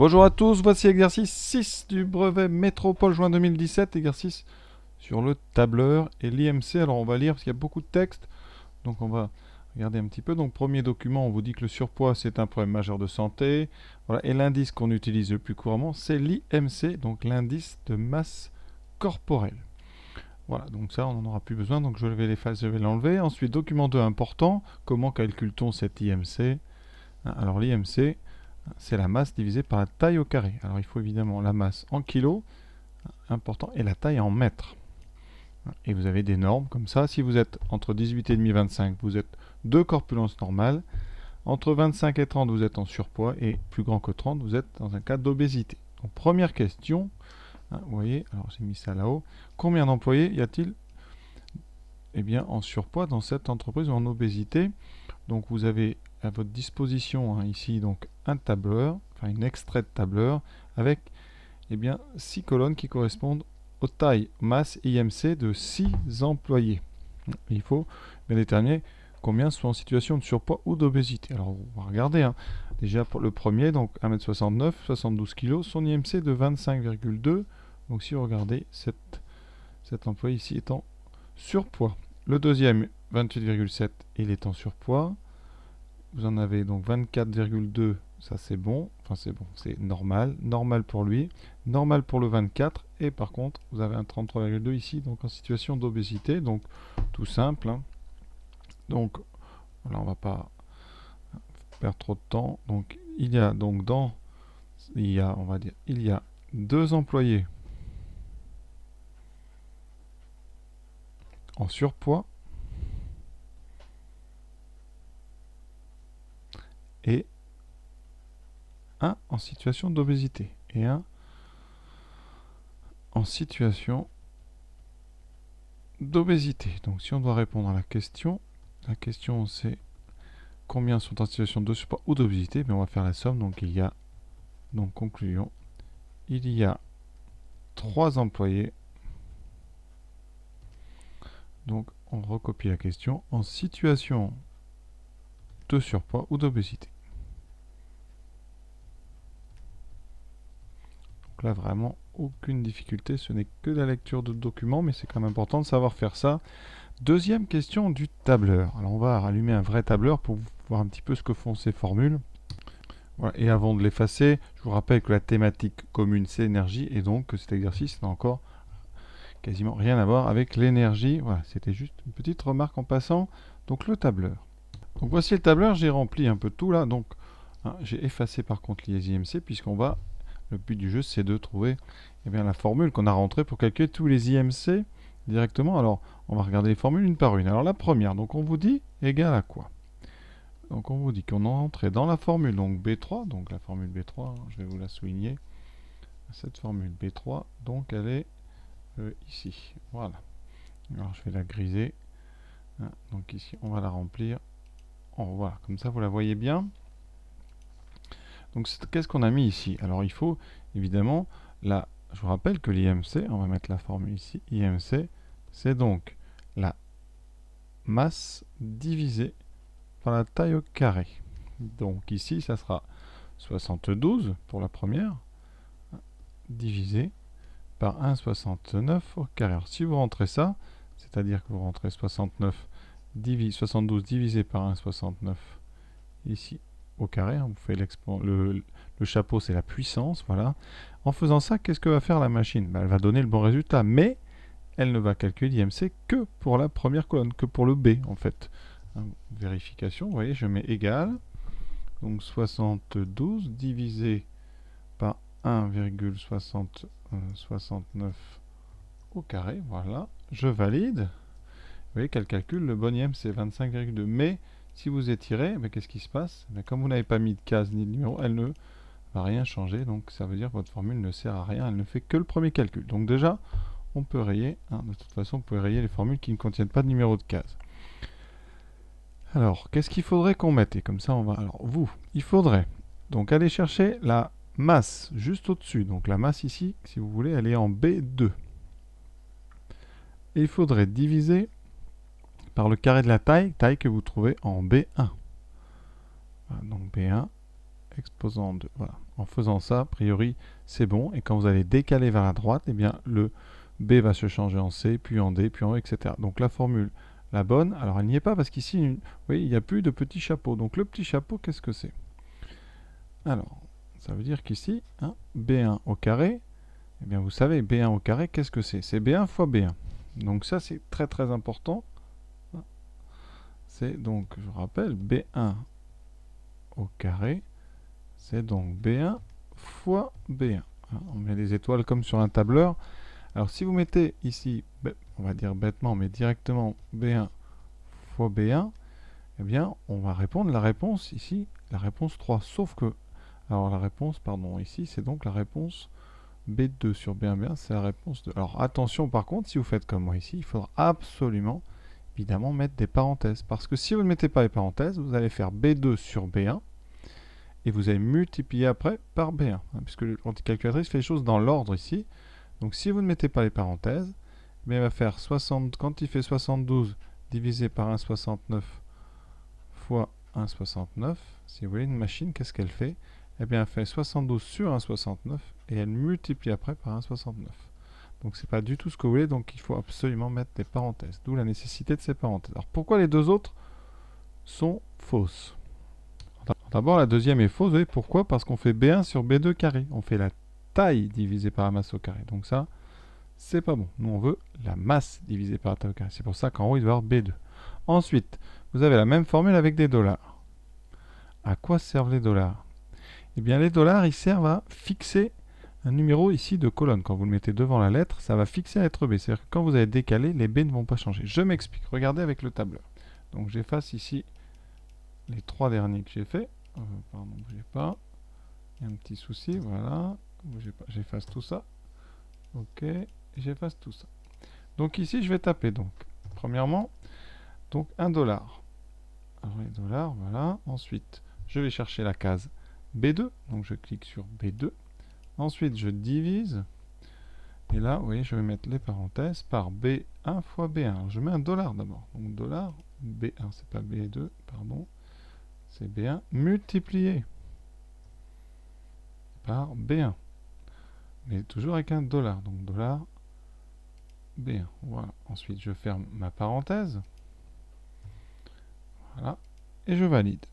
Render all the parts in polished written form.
Bonjour à tous, voici exercice 6 du brevet Métropole juin 2017, exercice sur le tableur et l'IMC. Alors on va lire parce qu'il y a beaucoup de texte, donc on va regarder un petit peu. Donc premier document, on vous dit que le surpoids c'est un problème majeur de santé. Voilà. Et l'indice qu'on utilise le plus couramment c'est l'IMC, donc l'indice de masse corporelle. Voilà, donc ça on n'en aura plus besoin, donc je vais l'effacer, je vais l'enlever. Ensuite, document 2 important, comment calcule-t-on cet IMC? Alors l'IMC, c'est la masse divisée par la taille au carré. Alors il faut évidemment la masse en kilos, important, et la taille en mètres. Et vous avez des normes comme ça. Si vous êtes entre 18,5 et 25, vous êtes de corpulence normale. Entre 25 et 30, vous êtes en surpoids. Et plus grand que 30, vous êtes dans un cas d'obésité. Donc première question, vous voyez, alors j'ai mis ça là-haut. Combien d'employés y a-t-il en surpoids dans cette entreprise ou en obésité? Donc vous avez à votre disposition ici donc un tableur, enfin une extrait de tableur avec 6 colonnes qui correspondent aux tailles masse IMC de 6 employés. Il faut bien déterminer combien sont en situation de surpoids ou d'obésité. Alors on va regarder. Déjà pour le premier, donc 1m69, 72 kg, son IMC de 25,2. Donc si vous regardez, cet employé ici est en surpoids. Le deuxième, 28,7, il est en surpoids. Vous en avez donc 24,2, ça c'est bon, enfin c'est bon, c'est normal, normal pour lui, normal pour le 24, et par contre vous avez un 33,2 ici, donc en situation d'obésité, donc tout simple. Donc voilà, on va pas perdre trop de temps. Donc il y a donc on va dire, il y a 2 employés en surpoids et un en situation d'obésité et un en situation d'obésité. Donc si on doit répondre à la question c'est combien sont en situation de surpoids ou d'obésité, mais on va faire la somme. Donc il y a, donc conclusion, il y a 3 employés. Donc on recopie la question en situation de surpoids ou d'obésité. Donc là vraiment aucune difficulté, ce n'est que la lecture de documents, mais c'est quand même important de savoir faire ça. Deuxième question du tableur. Alors on va rallumer un vrai tableur pour voir un petit peu ce que font ces formules. Voilà. Et avant de l'effacer, je vous rappelle que la thématique commune c'est l'énergie, et donc que cet exercice n'a encore quasiment rien à voir avec l'énergie. Voilà, c'était juste une petite remarque en passant. Donc le tableur. Donc voici le tableur, j'ai rempli un peu tout là. Donc j'ai effacé par contre les IMC puisqu'on va, le but du jeu c'est de trouver la formule qu'on a rentrée pour calculer tous les IMC directement. Alors on va regarder les formules une par une. Alors la première, donc on vous dit égale à quoi? Donc on vous dit qu'on est entré dans la formule donc B3, donc la formule B3, je vais vous la souligner. Cette formule B3, donc elle est ici. Voilà. Alors je vais la griser. Donc ici on va la remplir. Voilà, comme ça vous la voyez bien. Donc qu'est-ce qu'on a mis ici? Alors il faut évidemment là, je vous rappelle que l'IMC, on va mettre la formule ici, IMC, c'est donc la masse divisée par la taille au carré. Donc ici ça sera 72 pour la première, divisé par 1,69 au carré. Alors si vous rentrez ça, c'est-à-dire que vous rentrez 72 divisé par 1,69 ici au carré, vous faites le chapeau c'est la puissance, voilà. En faisant ça, qu'est-ce que va faire la machine? Elle va donner le bon résultat, mais elle ne va calculer l'IMC que pour la première colonne, que pour le B en fait. Vérification, vous voyez, je mets égal, donc 72 divisé par 1,69 au carré, voilà, je valide. Vous voyez qu'elle calcule le bon IMC, 25,2. Mais si vous étirez, qu'est-ce qui se passe? Comme vous n'avez pas mis de case ni de numéro, elle ne va rien changer. Donc ça veut dire que votre formule ne sert à rien, elle ne fait que le premier calcul. Donc déjà, on peut rayer. De toute façon, vous pouvez rayer les formules qui ne contiennent pas de numéro de case. Alors, qu'est-ce qu'il faudrait qu'on mette? Et comme ça, on va... Alors, il faudrait donc aller chercher la masse juste au-dessus. Donc la masse ici, si vous voulez, elle est en B2. Et il faudrait diviser par le carré de la taille que vous trouvez en B1. Voilà, donc B1, exposant 2. Voilà, En faisant ça, a priori, c'est bon. Et quand vous allez décaler vers la droite, eh bien, le B va se changer en C, puis en D, puis en E, etc. Donc la formule, la bonne, alors elle n'y est pas parce qu'ici, vous voyez, il n'y a plus de petit chapeau. Donc le petit chapeau, qu'est-ce que c'est? Alors, ça veut dire qu'ici, hein, B1 au carré, eh bien vous savez, B1 au carré, qu'est-ce que c'est? C'est B1 fois B1. Donc ça, c'est très très important. C'est donc, je rappelle, B1 au carré, c'est donc B1 fois B1. On met les étoiles comme sur un tableur. Alors si vous mettez ici, on va dire bêtement, mais directement B1 fois B1, eh bien on va répondre la réponse ici, la réponse 3. Sauf que, alors la réponse, pardon, ici c'est donc la réponse B2 sur B1, B1, c'est la réponse 2. Alors attention par contre, si vous faites comme moi ici, il faudra absolument, évidemment, mettre des parenthèses. Parce que si vous ne mettez pas les parenthèses, vous allez faire B2 sur B1, et vous allez multiplier après par B1, hein, puisque l'anticalculatrice fait les choses dans l'ordre ici. Donc si vous ne mettez pas les parenthèses, il va faire 60, quand il fait 72 divisé par 1,69 fois 1,69, si vous voulez une machine, qu'est-ce qu'elle fait? Eh bien elle fait 72 sur 1,69 et elle multiplie après par 1,69. Donc c'est pas du tout ce que vous voulez, donc il faut absolument mettre des parenthèses, d'où la nécessité de ces parenthèses. Alors pourquoi les deux autres sont fausses? D'abord la deuxième est fausse, vous voyez pourquoi? Parce qu'on fait B1 sur B2 carré, on fait la taille divisée par la masse au carré, donc ça c'est pas bon. Nous, on veut la masse divisée par la taille au carré. C'est pour ça qu'en haut, il doit y avoir B2. Ensuite, vous avez la même formule avec des dollars. À quoi servent les dollars? Eh bien, les dollars, ils servent à fixer un numéro ici de colonne. Quand vous le mettez devant la lettre, ça va fixer la lettre B. C'est-à-dire que quand vous allez décaler, les B ne vont pas changer. Je m'explique. Regardez avec le tableur. Donc, j'efface ici les trois derniers que j'ai fait. Pardon, bougez pas. Il y a un petit souci. Voilà. Bougez pas. J'efface tout ça. Ok. J'efface tout ça. Donc ici, je vais taper, donc, premièrement, donc 1 dollar. Alors les dollars, voilà. Ensuite, je vais chercher la case B2. Donc je clique sur B2. Ensuite, je divise. Et là, vous voyez, je vais mettre les parenthèses par B1 fois B1. Alors, je mets un dollar d'abord. Donc dollar B1, c'est pas B2, pardon. C'est B1 multiplié par B1. Mais toujours avec un dollar. Donc dollar B1. Voilà. Ensuite, je ferme ma parenthèse. Voilà. Et je valide.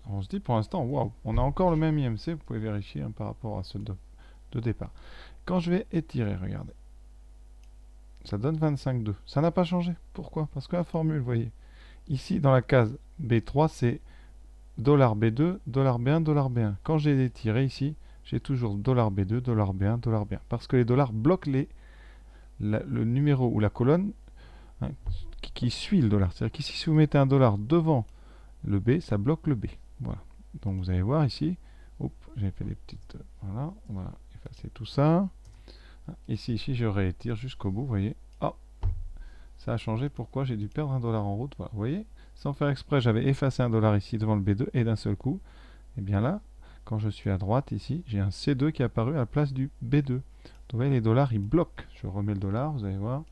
Alors, on se dit pour l'instant, waouh, on a encore le même IMC. Vous pouvez vérifier hein, par rapport à ceux de départ. Quand je vais étirer, regardez. Ça donne 25,2. Ça n'a pas changé. Pourquoi? Parce que la formule, vous voyez, ici dans la case B3, c'est $B2, $B1, $B1. Quand j'ai étiré ici, j'ai toujours $B2, $B1, $B1. Parce que les dollars bloquent le numéro ou la colonne hein, qui suit le dollar. C'est-à-dire qu'ici, si vous mettez un dollar devant le B, ça bloque le B. Voilà. Donc vous allez voir ici, j'ai fait des petites... Voilà, on va effacer tout ça. Ici, je réétire jusqu'au bout, vous voyez. Oh, ça a changé. Pourquoi? J'ai dû perdre un dollar en route. Voilà, vous voyez, sans faire exprès, j'avais effacé un dollar ici devant le B2 et d'un seul coup, et bien là, quand je suis à droite ici, j'ai un C2 qui est apparu à la place du B2. Donc vous voyez, les dollars, ils bloquent. Je remets le dollar, vous allez voir.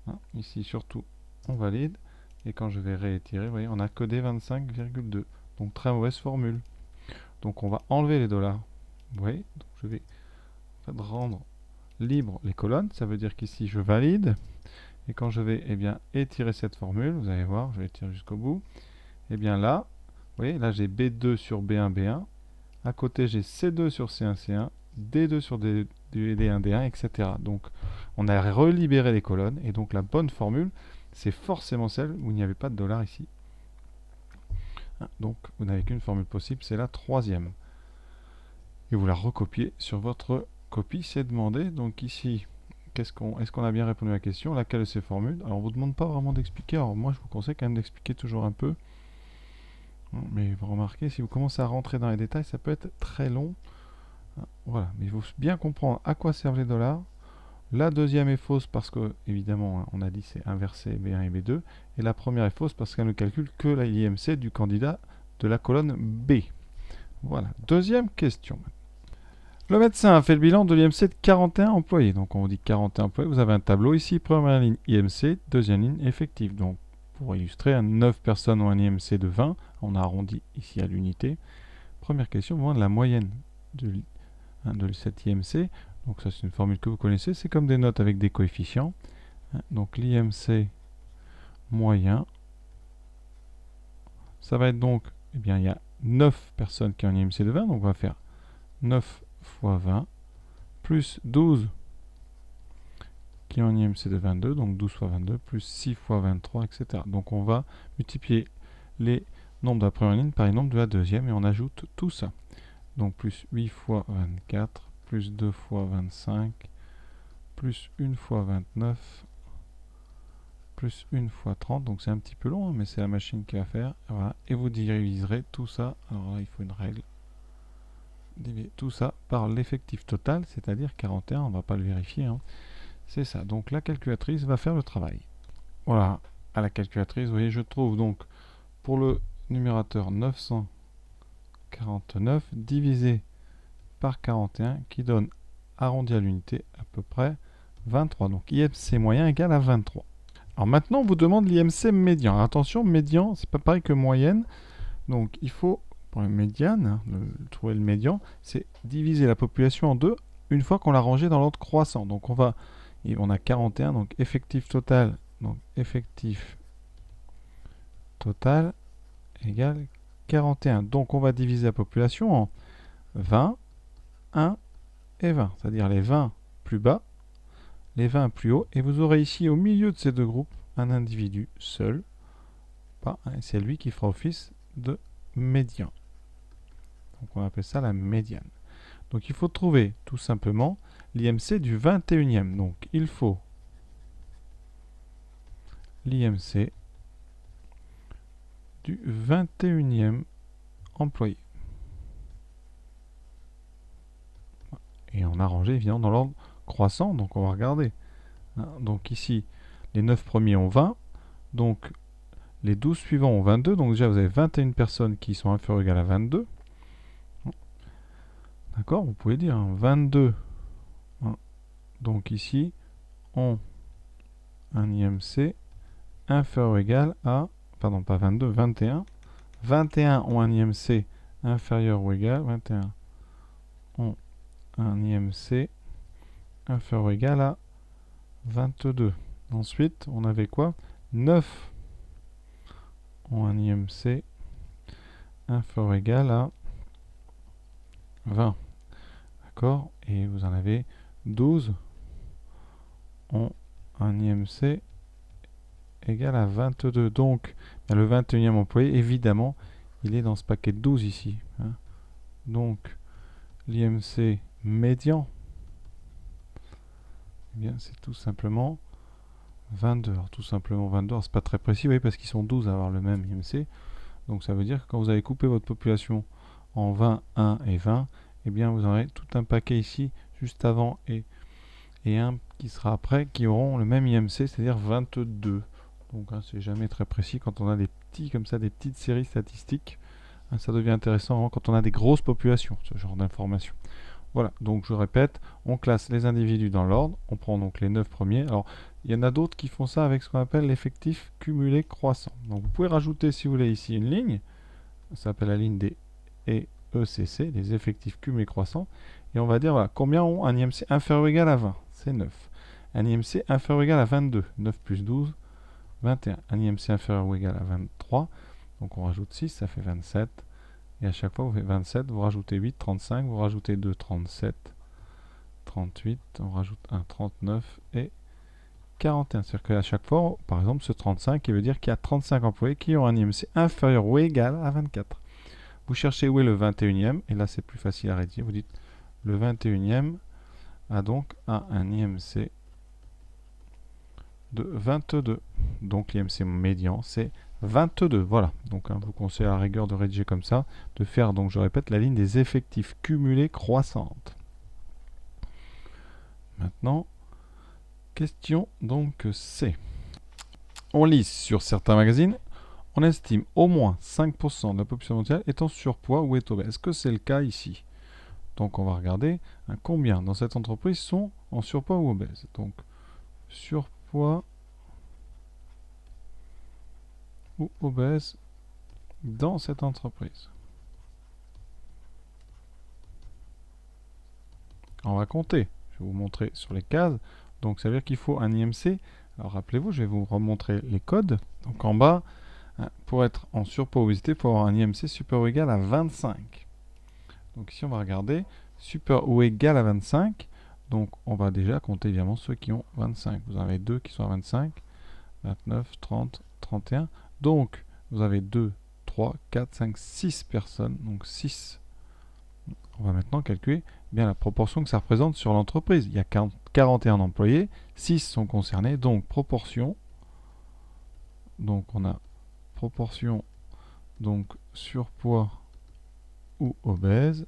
Hein, ici, surtout, on valide. Et quand je vais réétirer, vous voyez, on a codé 25,2. Donc très mauvaise formule. Donc on va enlever les dollars. Vous voyez, donc je vais en fait, rendre libre les colonnes. Ça veut dire qu'ici je valide. Et quand je vais étirer cette formule, vous allez voir, je vais étirer jusqu'au bout. Et bien là, vous voyez, là j'ai B2 sur B1, B1. À côté j'ai C2 sur C1, C1. D2 sur D1, D1, etc. Donc on a relibéré les colonnes. Et donc la bonne formule, c'est forcément celle où il n'y avait pas de dollar ici. Donc vous n'avez qu'une formule possible, c'est la troisième. Et vous la recopiez sur votre copie, c'est demandé. Donc ici, est-ce qu'on a bien répondu à la question? Laquelle de ces formules? Alors on ne vous demande pas vraiment d'expliquer, alors moi je vous conseille quand même d'expliquer toujours un peu. Mais vous remarquez, si vous commencez à rentrer dans les détails, ça peut être très long. Voilà, mais il faut bien comprendre à quoi servent les dollars. La deuxième est fausse parce que, évidemment, on a dit c'est inversé B1 et B2. Et la première est fausse parce qu'elle ne calcule que l'IMC du candidat de la colonne B. Voilà. Deuxième question. Le médecin a fait le bilan de l'IMC de 41 employés. Donc on dit 41 employés. Vous avez un tableau ici. Première ligne IMC, deuxième ligne effectif. Donc pour illustrer, 9 personnes ont un IMC de 20. On a arrondi ici à l'unité. Première question, de la moyenne de cet IMC. Donc ça c'est une formule que vous connaissez, c'est comme des notes avec des coefficients. Donc l'IMC moyen, ça va être donc, eh bien il y a 9 personnes qui ont un IMC de 20, donc on va faire 9 fois 20, plus 12 qui ont un IMC de 22, donc 12 fois 22, plus 6 fois 23, etc. Donc on va multiplier les nombres de la première ligne par les nombres de la deuxième, et on ajoute tout ça. Donc plus 8 fois 24, plus 2 fois 25, plus 1 fois 29, plus 1 fois 30, donc c'est un petit peu long, mais c'est la machine qui va faire. Voilà. Et vous diviserez tout ça, alors là il faut une règle, diviser tout ça par l'effectif total, c'est-à-dire 41, on ne va pas le vérifier, hein. C'est ça, donc la calculatrice va faire le travail. Voilà, à la calculatrice, vous voyez, je trouve donc pour le numérateur 949 divisé par 41 qui donne, arrondi à l'unité, à peu près 23. Donc IMC moyen égale à 23. Alors maintenant, on vous demande l'IMC médian. Alors attention, médian, c'est pas pareil que moyenne. Donc il faut, pour la médiane, trouver le médian, c'est diviser la population en deux une fois qu'on l'a rangé dans l'ordre croissant. Donc on a 41, donc effectif total, égale 41. Donc on va diviser la population en 20, 1 et 20, c'est-à-dire les 20 plus bas, les 20 plus haut, et vous aurez ici au milieu de ces deux groupes un individu seul, c'est lui qui fera office de médian. Donc on appelle ça la médiane. Donc il faut trouver tout simplement l'IMC du 21e. Donc il faut l'IMC du 21e employé. Et on a rangé évidemment dans l'ordre croissant, donc on va regarder. Donc ici, les 9 premiers ont 20, donc les 12 suivants ont 22, donc déjà vous avez 21 personnes qui sont inférieures ou égales à 22. D'accord, vous pouvez dire 22. Donc ici, ont un IMC inférieur ou égal à, pardon, pas 22, 21. 21 ont un IMC inférieur ou égal, 21 ont un IMC inférieur ou égal à 22. Ensuite, on avait quoi? 9 ont un IMC inférieur ou égal à 20. D'accord? Et vous en avez 12 ont un IMC égal à 22. Donc, le 21e employé, évidemment, il est dans ce paquet de 12 ici. Donc, l'IMC médian, eh bien, c'est tout simplement 22. Alors, tout simplement 22, c'est pas très précis, oui, parce qu'ils sont 12 à avoir le même IMC. Donc, ça veut dire que quand vous avez coupé votre population en 20, 1 et 20, eh bien, vous aurez tout un paquet ici, juste avant, et un qui sera après, qui auront le même IMC, c'est-à-dire 22. Donc, c'est jamais très précis quand on a des petits, comme ça, des petites séries statistiques. Ça devient intéressant quand on a des grosses populations, ce genre d'informations. Voilà, donc je répète, on classe les individus dans l'ordre, on prend donc les 9 premiers. Alors, il y en a d'autres qui font ça avec ce qu'on appelle l'effectif cumulé croissant. Donc, vous pouvez rajouter, si vous voulez, ici une ligne. Ça s'appelle la ligne des ECC, les effectifs cumulés croissants. Et on va dire, voilà, combien ont un IMC inférieur ou égal à 20? C'est 9. Un IMC inférieur ou égal à 22. 9 plus 12, 21. Un IMC inférieur ou égal à 23. Donc, on rajoute 6, ça fait 27. Et à chaque fois, vous faites 27, vous rajoutez 8, 35, vous rajoutez 2, 37, 38, on rajoute 1, 39 et 41. C'est-à-dire qu'à chaque fois, par exemple, ce 35, il veut dire qu'il y a 35 employés qui ont un IMC inférieur ou égal à 24. Vous cherchez où est le 21e, et là c'est plus facile à rédiger. Vous dites le 21e a donc un IMC de 22. Donc l'IMC médian, c'est 22. Voilà. Donc je vous conseille à la rigueur de rédiger comme ça, de faire, donc je répète, la ligne des effectifs cumulés croissante. Maintenant, question donc C. On lit sur certains magazines, on estime au moins 5% de la population mondiale est en surpoids ou est obèse. Est-ce que c'est le cas ici? Donc on va regarder combien dans cette entreprise sont en surpoids ou obèses. Donc surpoids ou obèses dans cette entreprise. On va compter. Je vais vous montrer sur les cases. Donc ça veut dire qu'il faut un IMC. Alors rappelez-vous, je vais vous remontrer les codes. Donc en bas, pour être en surpoids ou obésité, il faut avoir un IMC supérieur ou égal à 25. Donc ici on va regarder supérieur ou égal à 25. Donc on va déjà compter évidemment ceux qui ont 25. Vous en avez 2 qui sont à 25, 29, 30, 31. Donc vous avez 2, 3, 4, 5, 6 personnes. Donc 6. On va maintenant calculer bien la proportion que ça représente sur l'entreprise. Il y a 41 employés, 6 sont concernés, donc proportion. Donc on a proportion, donc surpoids ou obèse,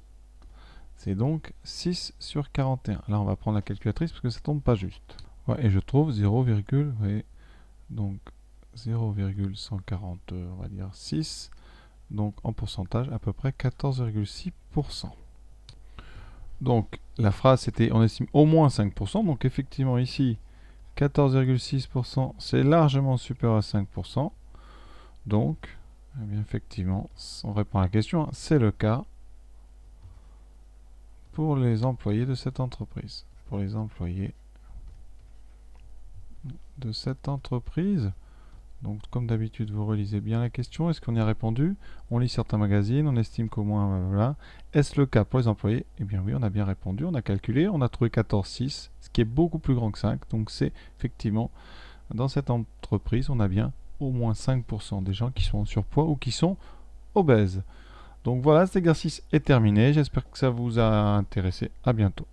c'est donc 6 sur 41. Là on va prendre la calculatrice parce que ça tombe pas juste. Ouais, et je trouve 0, ouais, donc 0,140, on va dire 6, donc en pourcentage à peu près 14,6%. Donc la phrase c'était on estime au moins 5%, donc effectivement ici 14,6% c'est largement supérieur à 5%. Donc eh bien, effectivement on répond à la question, hein, c'est le cas pour les employés de cette entreprise. Pour les employés de cette entreprise. Donc comme d'habitude vous relisez bien la question, est-ce qu'on y a répondu? On lit certains magazines, on estime qu'au moins voilà. Est-ce le cas pour les employés? Eh bien oui, on a bien répondu, on a calculé, on a trouvé 14,6, ce qui est beaucoup plus grand que 5, donc c'est effectivement dans cette entreprise on a bien au moins 5% des gens qui sont en surpoids ou qui sont obèses. Donc voilà, cet exercice est terminé, j'espère que ça vous a intéressé, à bientôt.